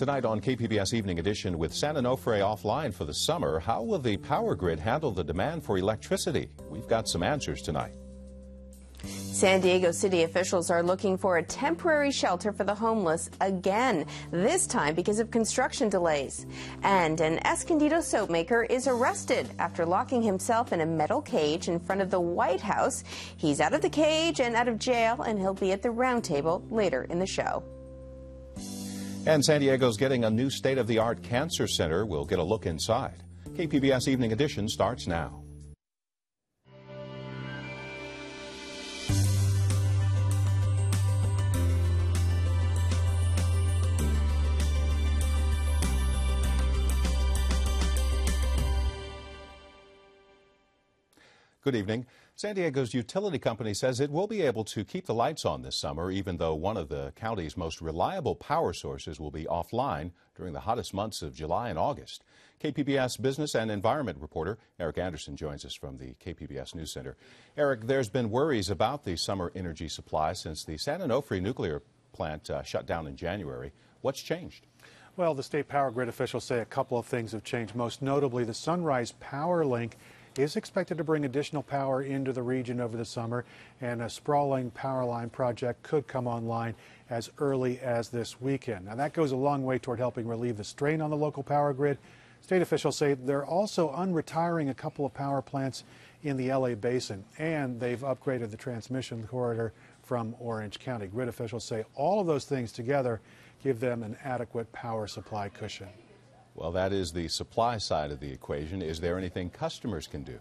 Tonight on KPBS Evening Edition, with San Onofre offline for the summer, how will the power grid handle the demand for electricity? We've got some answers tonight. San Diego city officials are looking for a temporary shelter for the homeless again, this time because of construction delays. And an Escondido soap maker is arrested after locking himself in a metal cage in front of the White House. He's out of the cage and out of jail, and he'll be at the roundtable later in the show. And San Diego's getting a new state-of-the-art cancer center. We'll get a look inside. KPBS Evening Edition starts now. Good evening. San Diego's utility company says it will be able to keep the lights on this summer, even though one of the county's most reliable power sources will be offline during the hottest months of July and August. KPBS business and environment reporter Eric Anderson joins us from the KPBS News Center. Eric, there's been worries about the summer energy supply since the San Onofre nuclear plant shut down in January. What's changed? Well, the state power grid officials say a couple of things have changed. Most notably, the Sunrise Power Link is expected to bring additional power into the region over the summer, and a sprawling power line project could come online as early as this weekend. Now, that goes a long way toward helping relieve the strain on the local power grid. State officials say they're also unretiring a couple of power plants in the LA basin, and they've upgraded the transmission corridor from Orange County. Grid officials say all of those things together give them an adequate power supply cushion. Well, that is the supply side of the equation. Is there anything customers can do?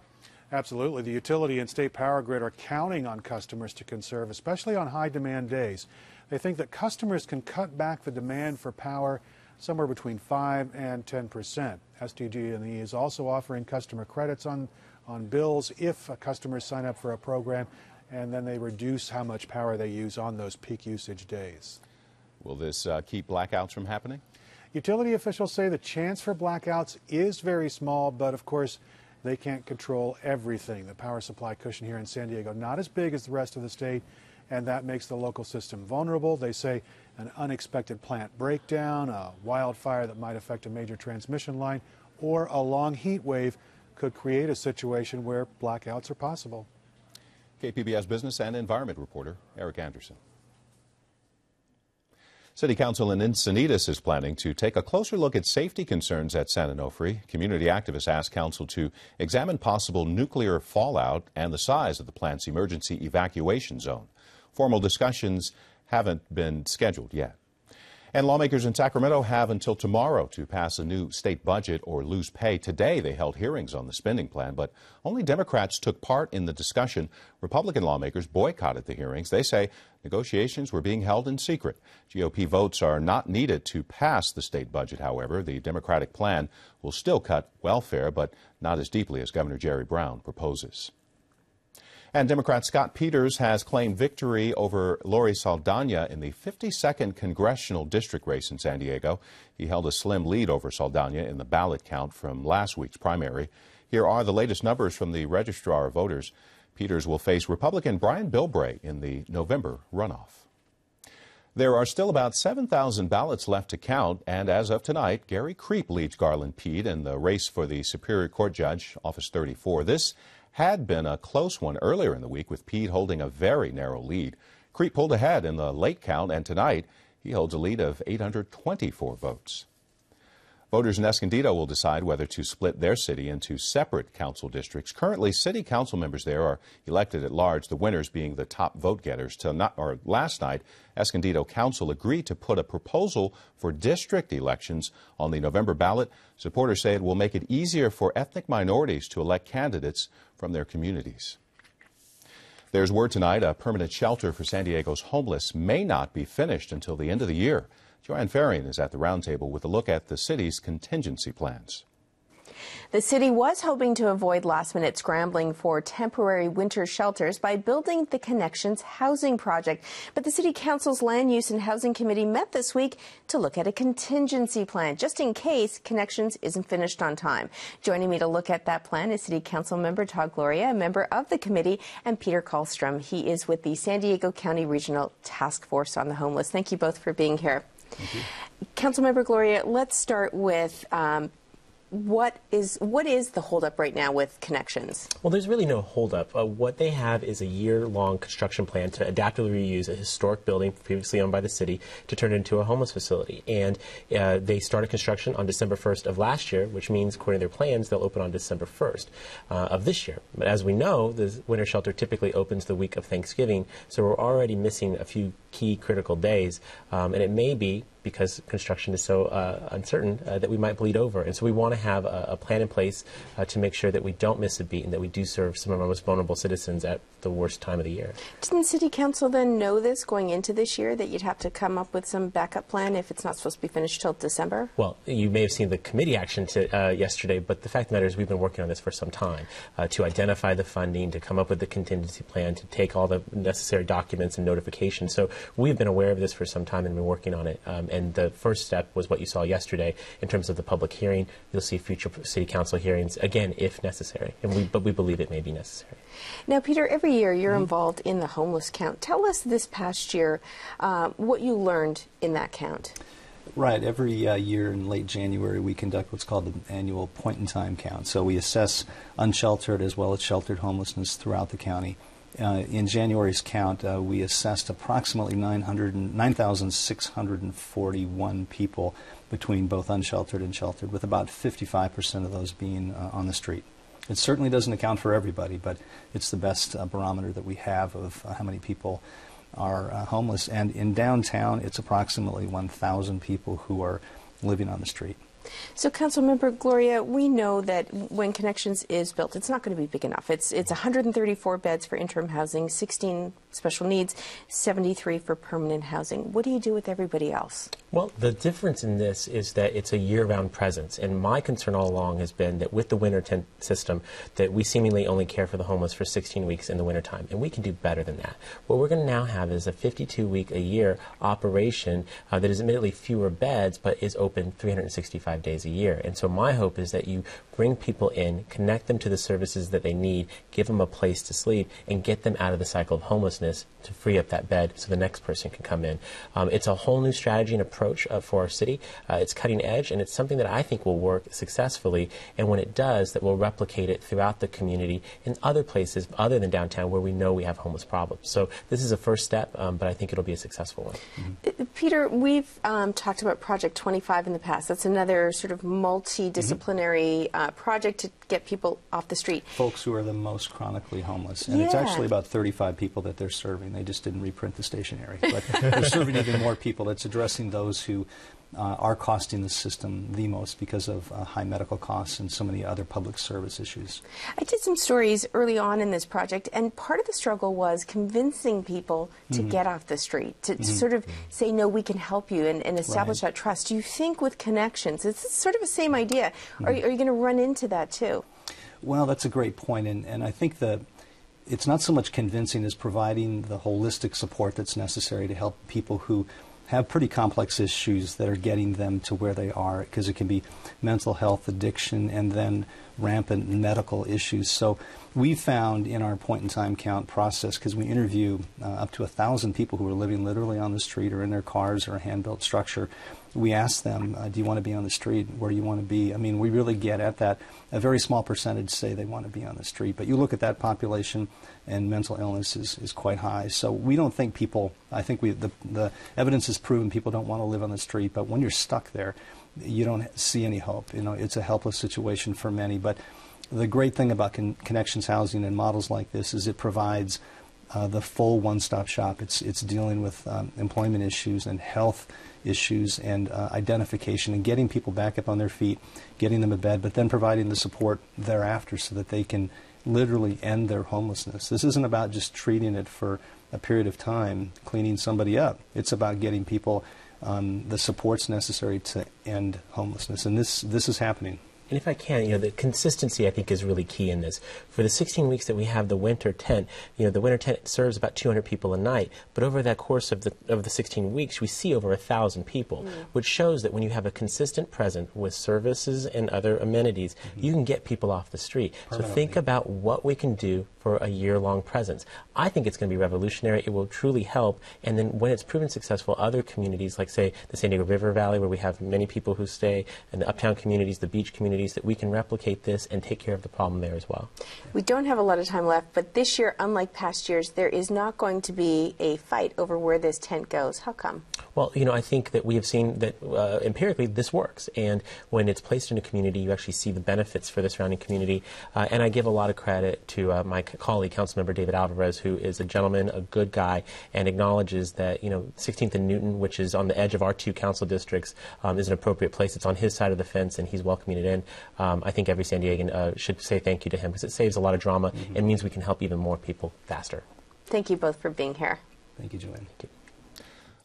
Absolutely. The utility and state power grid are counting on customers to conserve, especially on high demand days. They think that customers can cut back the demand for power somewhere between 5 and 10%. SDG&E is also offering customer credits on bills if customers sign up for a program, and then they reduce how much power they use on those peak usage days. Will this keep blackouts from happening? Utility officials say the chance for blackouts is very small, but of course they can't control everything. The power supply cushion here in San Diego not as big as the rest of the state, and that makes the local system vulnerable. They say an unexpected plant breakdown, a wildfire that might affect a major transmission line, or a long heat wave could create a situation where blackouts are possible. KPBS business and environment reporter Eric Anderson. City Council in Encinitas is planning to take a closer look at safety concerns at San Onofre. Community activists asked Council to examine possible nuclear fallout and the size of the plant's emergency evacuation zone. Formal discussions haven't been scheduled yet. And lawmakers in Sacramento have until tomorrow to pass a new state budget or lose pay. Today they held hearings on the spending plan, but only Democrats took part in the discussion. Republican lawmakers boycotted the hearings. They say negotiations were being held in secret. GOP votes are not needed to pass the state budget, however. The Democratic plan will still cut welfare, but not as deeply as Governor Jerry Brown proposes. And Democrat Scott Peters has claimed victory over Lori Saldana in the 52nd congressional district race in San Diego. He held a slim lead over Saldana in the ballot count from last week's primary. Here are the latest numbers from the registrar of voters. Peters will face Republican Brian Bilbray in the November runoff. There are still about 7,000 ballots left to count, and as of tonight, Gary Creep leads Garland Peete in the race for the Superior Court Judge, Office 34. This had been a close one earlier in the week, with Peete holding a very narrow lead. Creep pulled ahead in the late count, and tonight he holds a lead of 824 votes. Voters in Escondido will decide whether to split their city into separate council districts. Currently, city council members there are elected at large, the winners being the top vote getters. Last night, Escondido Council agreed to put a proposal for district elections on the November ballot. Supporters say it will make it easier for ethnic minorities to elect candidates from their communities. There's word tonight a permanent shelter for San Diego's homeless may not be finished until the end of the year. Joanne Farian is at the roundtable with a look at the city's contingency plans. The city was hoping to avoid last-minute scrambling for temporary winter shelters by building the Connections housing project. But the City Council's Land Use and Housing Committee met this week to look at a contingency plan, just in case Connections isn't finished on time. Joining me to look at that plan is City Council member Todd Gloria, a member of the committee, and Peter Karlstrom. He is with the San Diego County Regional Task Force on the Homeless. Thank you both for being here. Thank you. Councilmember Gloria, let's start with what is the holdup right now with Connections? Well, there's really no holdup. What they have is a year-long construction plan to adaptively reuse a historic building previously owned by the city to turn it into a homeless facility. And they started construction on December 1st of last year, which means, according to their plans, they'll open on December 1st of this year. But as we know, the winter shelter typically opens the week of Thanksgiving, so we're already missing a few key critical days. And it may be, because construction is so uncertain, that we might bleed over. And so we want to have a plan in place to make sure that we don't miss a beat and that we do serve some of our most vulnerable citizens at the worst time of the year. Didn't City Council then know this going into this year, that you'd have to come up with some backup plan if it's not supposed to be finished till December? Well, you may have seen the committee action yesterday, but the fact of the matter is we've been working on this for some time to identify the funding, to come up with the contingency plan, to take all the necessary documents and notifications. So we've been aware of this for some time and been working on it. And the first step was what you saw yesterday in terms of the public hearing. You'll see future City Council hearings, again, if necessary. But we believe it may be necessary. Now, Peter, every year you're involved in the homeless count. Tell us this past year what you learned in that count. Right. Every year in late January, we conduct what's called the annual point-in-time count. So we assess unsheltered as well as sheltered homelessness throughout the county. In January's count, we assessed approximately 9,641 people between both unsheltered and sheltered, with about 55% of those being on the street. It certainly doesn't account for everybody, but it's the best barometer that we have of how many people are homeless. And in downtown, it's approximately 1,000 people who are living on the street. So, Councilmember Gloria, we know that when Connections is built, it's not going to be big enough. It's 134 beds for interim housing, 16 special needs, 73 for permanent housing. What do you do with everybody else? Well, the difference in this is that it's a year-round presence, and my concern all along has been that with the winter tent system, that we seemingly only care for the homeless for 16 weeks in the wintertime, and we can do better than that. What we're going to now have is a 52-week-a-year operation that is admittedly fewer beds, but is open 365 days a year. And so my hope is that you bring people in, connect them to the services that they need, give them a place to sleep, and get them out of the cycle of homelessness to free up that bed so the next person can come in. It's a whole new strategy and approach for our city. It's cutting edge, and it's something that I think will work successfully, and when it does, that we'll replicate it throughout the community in other places other than downtown where we know we have homeless problems. So this is a first step, but I think it'll be a successful one. Mm-hmm. Peter, we've talked about Project 25 in the past. That's another sort of multidisciplinary project to get people off the street. Folks who are the most chronically homeless. And it's actually about 35 people that they're serving. They just didn't reprint the stationery. But they're serving even more people. It's addressing those who are costing the system the most because of high medical costs and so many other public service issues. I did some stories early on in this project, and part of the struggle was convincing people to get off the street, to sort of say, no, we can help you, and establish that trust. Do you think with Connections, it's sort of the same idea, are you going to run into that too? Well, that's a great point, and I think that it's not so much convincing as providing the holistic support that's necessary to help people who have pretty complex issues that are getting them to where they are, because it can be mental health, addiction, and then rampant medical issues. So we found in our point-in-time count process, because we interview up to 1,000 people who are living literally on the street or in their cars or a hand-built structure, we ask them, do you want to be on the street? Where do you want to be? I mean, we really get at that. A very small percentage say they want to be on the street. But you look at that population, and mental illness is quite high. So we don't think people, I think the evidence has proven people don't want to live on the street. But when you're stuck there, you don't see any hope. You know, it's a helpless situation for many. But the great thing about Connections housing and models like this is it provides the full one-stop shop. It's dealing with employment issues and health issues and identification and getting people back up on their feet, getting them a bed, but then providing the support thereafter so that they can literally end their homelessness. This isn't about just treating it for a period of time, cleaning somebody up. It's about getting people the supports necessary to end homelessness, and this is happening. And if I can, the consistency I think is really key in this. For the 16 weeks that we have the winter tent, the winter tent serves about 200 people a night, but over that course of the 16 weeks, we see over 1,000 people, which shows that when you have a consistent presence with services and other amenities, you can get people off the street. So think about what we can do for a year-long presence. I think it's going to be revolutionary. It will truly help. And then when it's proven successful, other communities, like, say, the San Diego River Valley, where we have many people who stay, and the uptown communities, the beach communities, that we can replicate this and take care of the problem there as well. We don't have a lot of time left, but this year, unlike past years, there is not going to be a fight over where this tent goes. How come? Well, I think that we have seen that empirically this works. And when it's placed in a community, you actually see the benefits for the surrounding community. And I give a lot of credit to my colleague, Councilmember David Alvarez, who is a gentleman, a good guy, and acknowledges that 16th and Newton, which is on the edge of our 2 council districts, is an appropriate place. It's on his side of the fence, and he's welcoming it in. I think every San Diegan should say thank you to him, because it saves a lot of drama and means we can help even more people faster. Thank you both for being here. Thank you, Joanne. Thank you.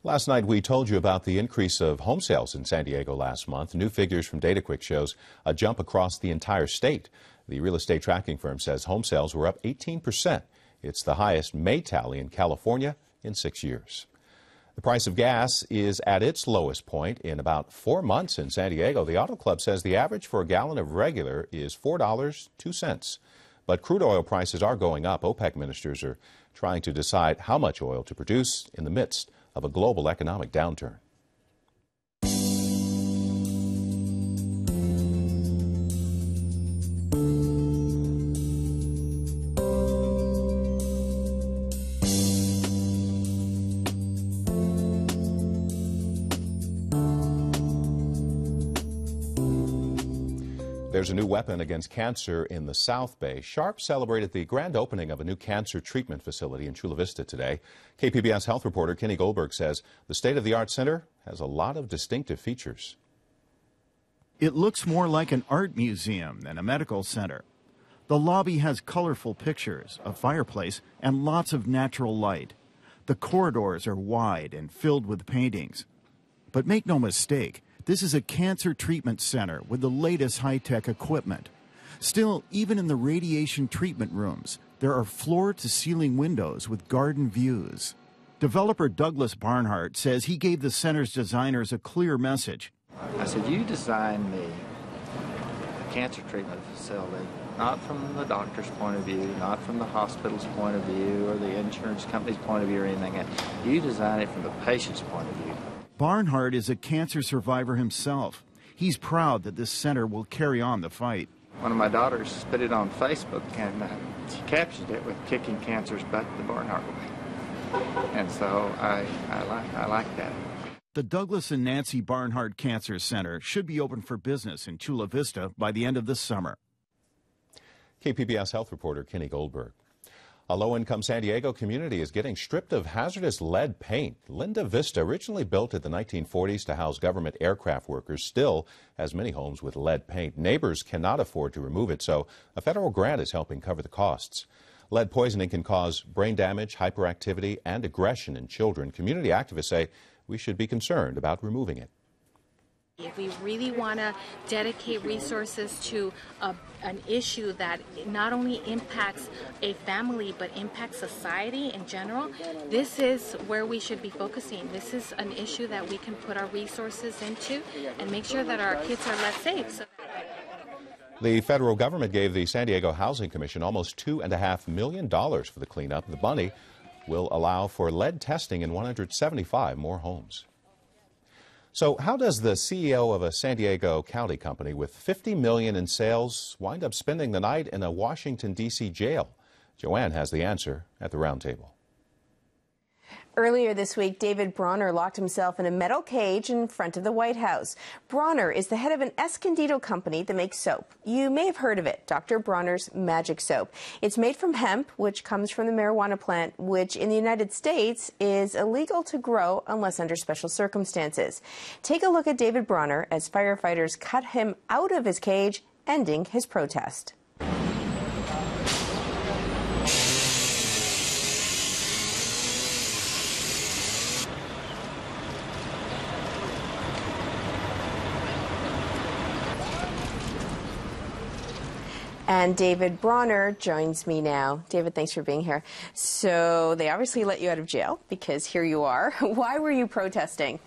Last night, we told you about the increase of home sales in San Diego last month. New figures from DataQuick shows a jump across the entire state. The real estate tracking firm says home sales were up 18%. It's the highest May tally in California in 6 years. The price of gas is at its lowest point in about 4 months in San Diego. The Auto Club says the average for a gallon of regular is $4.02. But crude oil prices are going up. OPEC ministers are trying to decide how much oil to produce in the midst of a global economic downturn. There's a new weapon against cancer in the South Bay. Sharp celebrated the grand opening of a new cancer treatment facility in Chula Vista today. KPBS health reporter Kenny Goldberg says the state-of-the-art center has a lot of distinctive features. It looks more like an art museum than a medical center. The lobby has colorful pictures, a fireplace, and lots of natural light. The corridors are wide and filled with paintings. But make no mistake, this is a cancer treatment center with the latest high-tech equipment. Still, even in the radiation treatment rooms, there are floor-to-ceiling windows with garden views. Developer Douglas Barnhart says he gave the center's designers a clear message. I said, you design me a cancer treatment facility, not from the doctor's point of view, not from the hospital's point of view or the insurance company's point of view or anything else. You design it from the patient's point of view. Barnhart is a cancer survivor himself. He's proud that this center will carry on the fight. One of my daughters put it on Facebook, and she captioned it with "Kicking Cancer's Butt the Barnhart way." And so I like that. The Douglas and Nancy Barnhart Cancer Center should be open for business in Chula Vista by the end of this summer. KPBS health reporter Kenny Goldberg. A low-income San Diego community is getting stripped of hazardous lead paint. Linda Vista, originally built in the 1940s to house government aircraft workers, still has many homes with lead paint. Neighbors cannot afford to remove it, so a federal grant is helping cover the costs. Lead poisoning can cause brain damage, hyperactivity, and aggression in children. Community activists say we should be concerned about removing it. If we really want to dedicate resources to an issue that not only impacts a family but impacts society in general, this is where we should be focusing. This is an issue that we can put our resources into and make sure that our kids are less safe. The federal government gave the San Diego Housing Commission almost $2.5 million for the cleanup. The money will allow for lead testing in 175 more homes. So how does the CEO of a San Diego County company with $50 million in sales wind up spending the night in a Washington, D.C. jail? Joanne has the answer at the roundtable. Earlier this week, David Bronner locked himself in a metal cage in front of the White House. Bronner is the head of an Escondido company that makes soap. You may have heard of it, Dr. Bronner's Magic Soap. It's made from hemp, which comes from the marijuana plant, which in the United States is illegal to grow unless under special circumstances. Take a look at David Bronner as firefighters cut him out of his cage, ending his protest. And David Bronner joins me now. David, thanks for being here. So they obviously let you out of jail because here you are. Why were you protesting?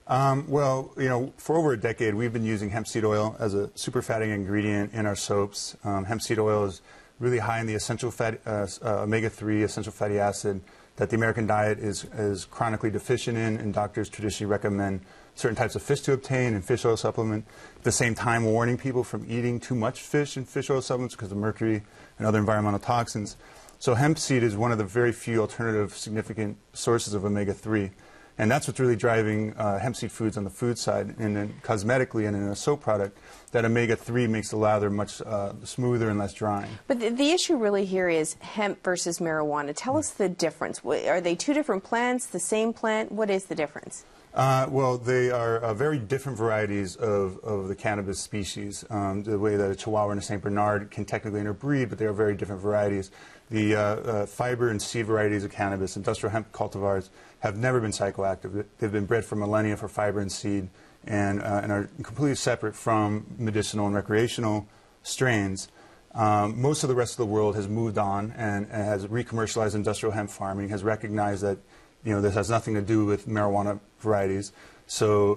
Well, you know, for over a decade, we've been using hemp seed oil as a super fatty ingredient in our soaps. Hemp seed oil is really high in the essential omega-3 essential fatty acid that the American diet is chronically deficient in, and doctors traditionally recommend certain types of fish to obtain and fish oil supplement. At the same time, warning people from eating too much fish and fish oil supplements because of mercury and other environmental toxins. So hemp seed is one of the very few alternative significant sources of omega-3. And that's what's really driving hemp seed foods on the food side. And then cosmetically and in a soap product, that omega-3 makes the lather much smoother and less drying. But the issue really here is hemp versus marijuana. Tell us the difference. Are they two different plants, the same plant? What is the difference? Well, they are very different varieties of the cannabis species. The way that a Chihuahua and a St. Bernard can technically interbreed, but they are very different varieties. The fiber and seed varieties of cannabis, industrial hemp cultivars, have never been psychoactive. They've been bred for millennia for fiber and seed and are completely separate from medicinal and recreational strains. Most of the rest of the world has moved on and has re-commercialized industrial hemp farming, has recognized that this has nothing to do with marijuana varieties. So,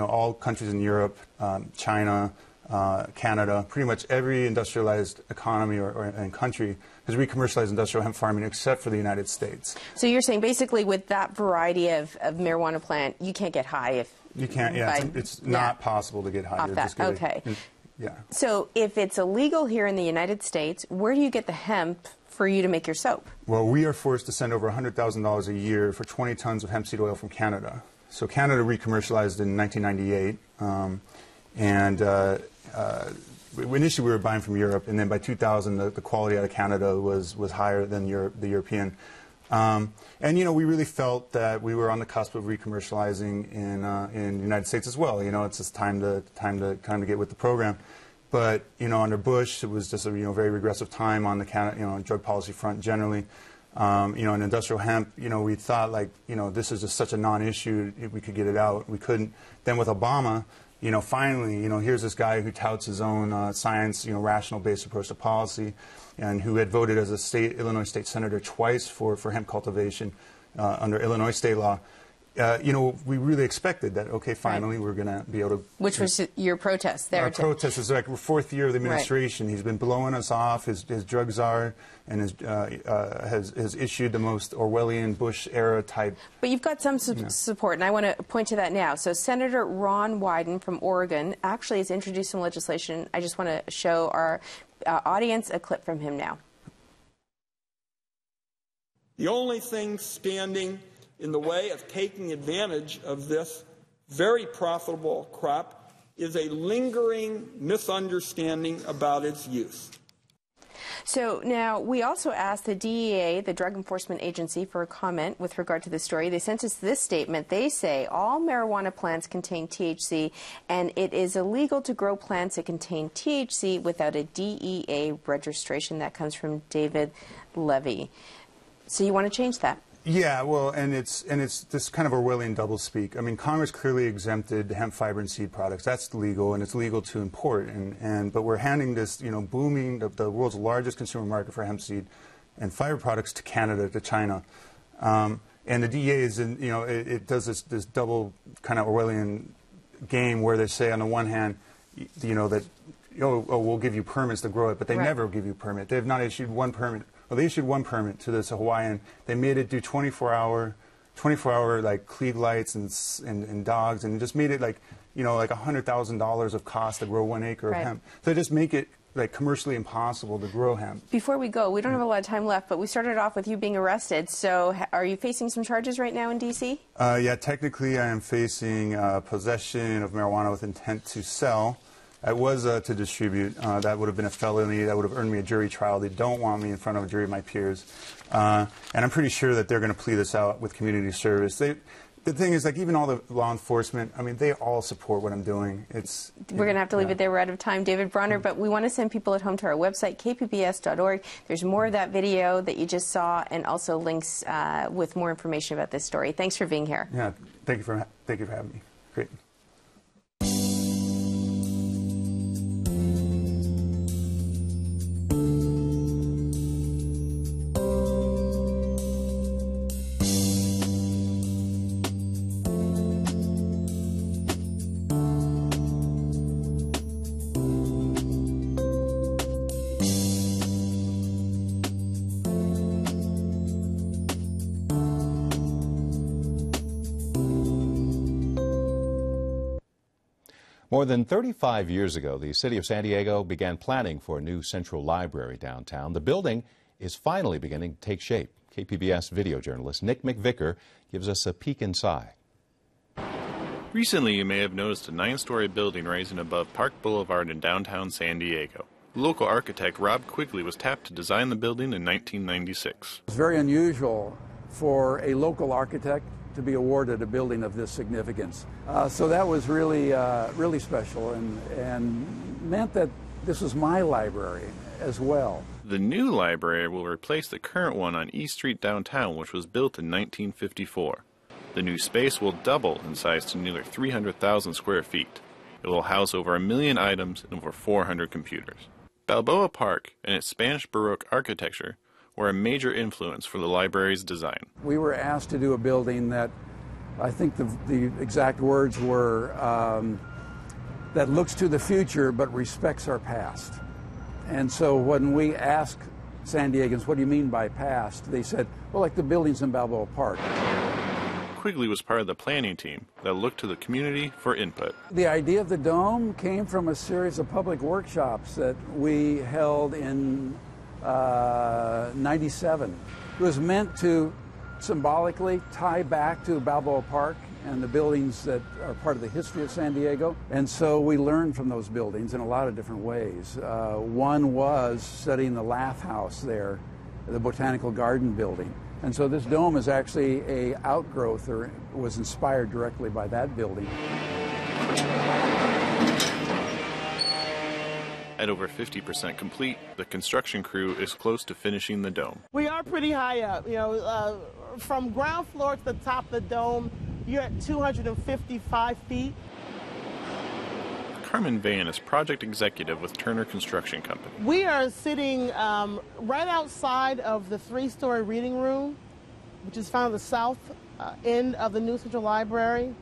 all countries in Europe, China, Canada, pretty much every industrialized economy and country has re-commercialized industrial hemp farming except for the United States. So you're saying basically with that variety of marijuana plant, you can't get high if... You can't, yeah. It's not possible to get high. Off that, okay. Yeah. So if it's illegal here in the United States, where do you get the hemp for you to make your soap? Well, we are forced to send over $100,000 a year for 20 tons of hemp seed oil from Canada. So Canada re-commercialized in 1998, initially we were buying from Europe, and then by 2000 the quality out of Canada was higher than the European. We really felt that we were on the cusp of re-commercializing in the United States as well. It's just time to get with the program. But under Bush, it was just a very regressive time on the drug policy front generally. In industrial hemp, we thought this is just such a non-issue. We could get it out. We couldn't. Then with Obama, finally, here's this guy who touts his own science, rational-based approach to policy, and who had voted as a Illinois state senator twice for hemp cultivation under Illinois state law. We really expected that, okay, finally we're going to be able to... Which was your protest there. Our protest is like the fourth year of the administration. Right. He's been blowing us off, his drug czar, and has issued the most Orwellian Bush-era type... But you've got some support, and I want to point to that now. So Senator Ron Wyden from Oregon actually has introduced some legislation. I just want to show our audience a clip from him now. The only thing standing in the way of taking advantage of this very profitable crop is a lingering misunderstanding about its use. So now we also asked the DEA, the Drug Enforcement Agency, for a comment with regard to the story. They sent us this statement. They say all marijuana plants contain THC, and it is illegal to grow plants that contain THC without a DEA registration. That comes from David Levy. So you want to change that? Yeah, well, and it's this kind of Orwellian doublespeak. I mean, Congress clearly exempted hemp fiber and seed products. That's legal, and it's legal to import. But we're handing this, booming, the world's largest consumer market for hemp seed and fiber products to Canada, to China. And the DEA is, it does this double kind of Orwellian game where they say on the one hand, that we'll give you permits to grow it, but they never give you a permit. They have not issued one permit. Well, they issued one permit to this Hawaiian. They made it do 24-hour like Klieg lights and dogs, and just made it like $100,000 of cost to grow 1 acre of hemp. So they just make it like commercially impossible to grow hemp. Before we go, we don't have a lot of time left, but we started off with you being arrested. So are you facing some charges right now in D.C.? Yeah, technically I am facing possession of marijuana with intent to sell. It was to distribute. That would have been a felony. That would have earned me a jury trial. They don't want me in front of a jury of my peers. And I'm pretty sure that they're going to plea this out with community service. The thing is, even all the law enforcement, I mean, they all support what I'm doing. We're going to have to leave it there. We're out of time, David Bronner, but we want to send people at home to our website, kpbs.org. There's more of that video that you just saw, and also links with more information about this story. Thanks for being here. Yeah, thank you for having me. Great. More than 35 years ago, the city of San Diego began planning for a new central library downtown. The building is finally beginning to take shape. KPBS video journalist Nick McVicker gives us a peek inside. Recently, you may have noticed a 9-story building rising above Park Boulevard in downtown San Diego. Local architect Rob Quigley was tapped to design the building in 1996. It's very unusual for a local architect to be awarded a building of this significance. So that was really, really special and meant that this was my library as well. The new library will replace the current one on East Street downtown, which was built in 1954. The new space will double in size to nearly 300,000 square feet. It will house over 1 million items and over 400 computers. Balboa Park and its Spanish Baroque architecture were a major influence for the library's design. We were asked to do a building that, I think the exact words were, that looks to the future but respects our past. And so when we asked San Diegans, what do you mean by past? They said, well, like the buildings in Balboa Park. Quigley was part of the planning team that looked to the community for input. The idea of the dome came from a series of public workshops that we held in 97. It was meant to symbolically tie back to Balboa Park and the buildings that are part of the history of San Diego. And so we learned from those buildings in a lot of different ways. One was studying the Laugh House there, the Botanical Garden building. And so this dome is actually a outgrowth, or was inspired directly by that building. At over 50% complete, the construction crew is close to finishing the dome. We are pretty high up. From ground floor to the top of the dome, you're at 255 feet. Carmen Van is project executive with Turner Construction Company. We are sitting right outside of the 3-story reading room, which is found at the south end of the new Central Library.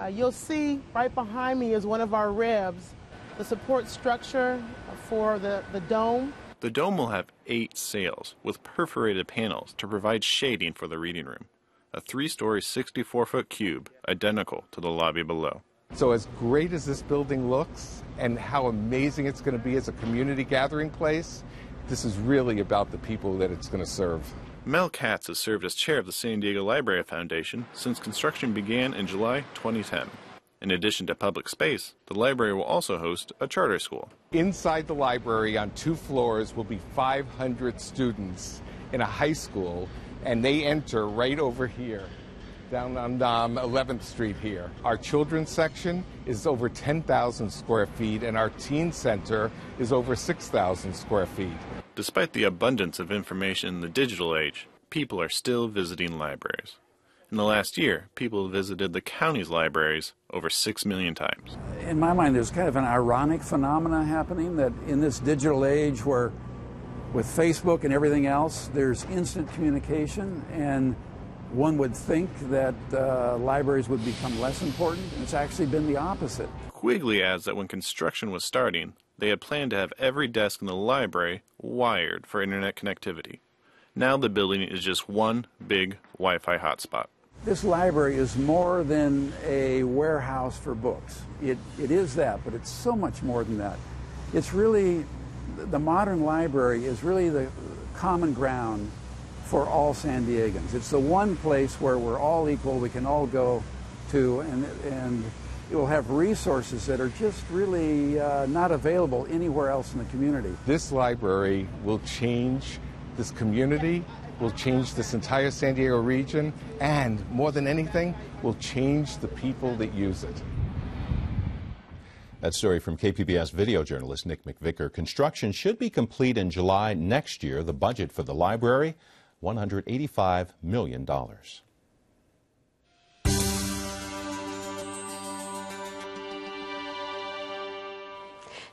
You'll see right behind me is one of our ribs, the support structure for the dome. The dome will have 8 sails with perforated panels to provide shading for the reading room. A 3-story, 64-foot cube, identical to the lobby below. So as great as this building looks and how amazing it's going to be as a community gathering place, this is really about the people that it's going to serve. Mel Katz has served as chair of the San Diego Library Foundation since construction began in July 2010. In addition to public space, the library will also host a charter school. Inside the library on 2 floors will be 500 students in a high school, and they enter right over here, down on 11th Street here. Our children's section is over 10,000 square feet, and our teen center is over 6,000 square feet. Despite the abundance of information in the digital age, people are still visiting libraries. In the last year, people visited the county's libraries over 6 million times. In my mind, there's kind of an ironic phenomena happening that in this digital age where with Facebook and everything else, there's instant communication, and one would think that libraries would become less important, and it's actually been the opposite. Quigley adds that when construction was starting, they had planned to have every desk in the library wired for internet connectivity. Now the building is just one big Wi-Fi hotspot. This library is more than a warehouse for books. It is that, but it's so much more than that. It's really, the modern library is really the common ground for all San Diegans. It's the one place where we're all equal, we can all go to, and it will have resources that are just really not available anywhere else in the community. This library will change this community, will change this entire San Diego region, and more than anything, will change the people that use it. That story from KPBS video journalist Nick McVicker. Construction should be complete in July next year. The budget for the library, $185 million.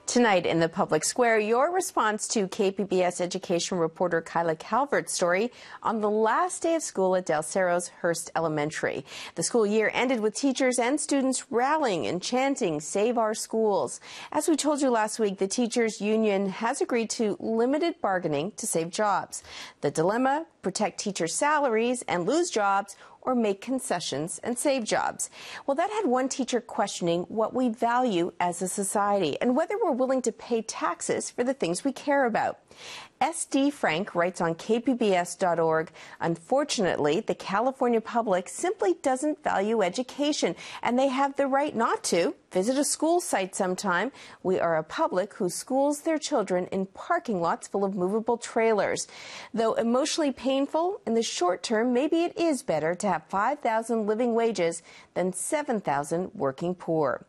Tonight in the public square, your response to KPBS education reporter Kyla Calvert's story on the last day of school at Del Cerro's Hearst Elementary. The school year ended with teachers and students rallying and chanting, "Save our schools." As we told you last week, the teachers union has agreed to limited bargaining to save jobs. The dilemma, protect teachers' salaries and lose jobs, or make concessions and save jobs. Well, that had one teacher questioning what we value as a society and whether we're willing to pay taxes for the things we care about. S.D. Frank writes on KPBS.org, unfortunately, the California public simply doesn't value education, and they have the right not to. Visit a school site sometime. We are a public who schools their children in parking lots full of movable trailers. Though emotionally painful, in the short term, maybe it is better to have 5,000 living wages than 7,000 working poor.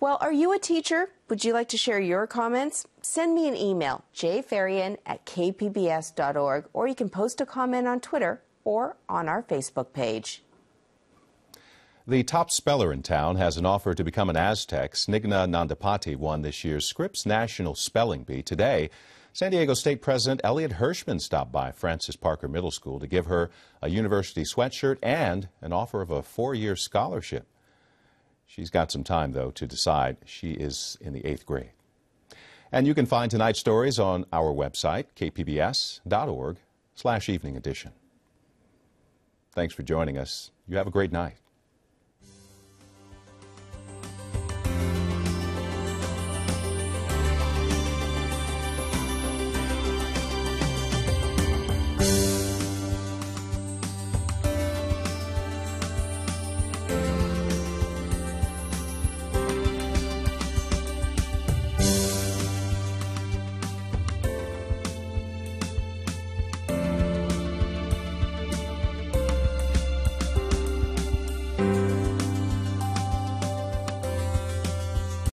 Well, are you a teacher? Would you like to share your comments? Send me an email, jferrian@kpbs.org, or you can post a comment on Twitter or on our Facebook page. The top speller in town has an offer to become an Aztec. Snigna Nandapati won this year's Scripps National Spelling Bee. Today, San Diego State President Elliot Hirschman stopped by Francis Parker Middle School to give her a university sweatshirt and an offer of a 4-year scholarship. She's got some time, though, to decide. She is in the 8th grade. And you can find tonight's stories on our website, kpbs.org/evening edition. Thanks for joining us. You have a great night.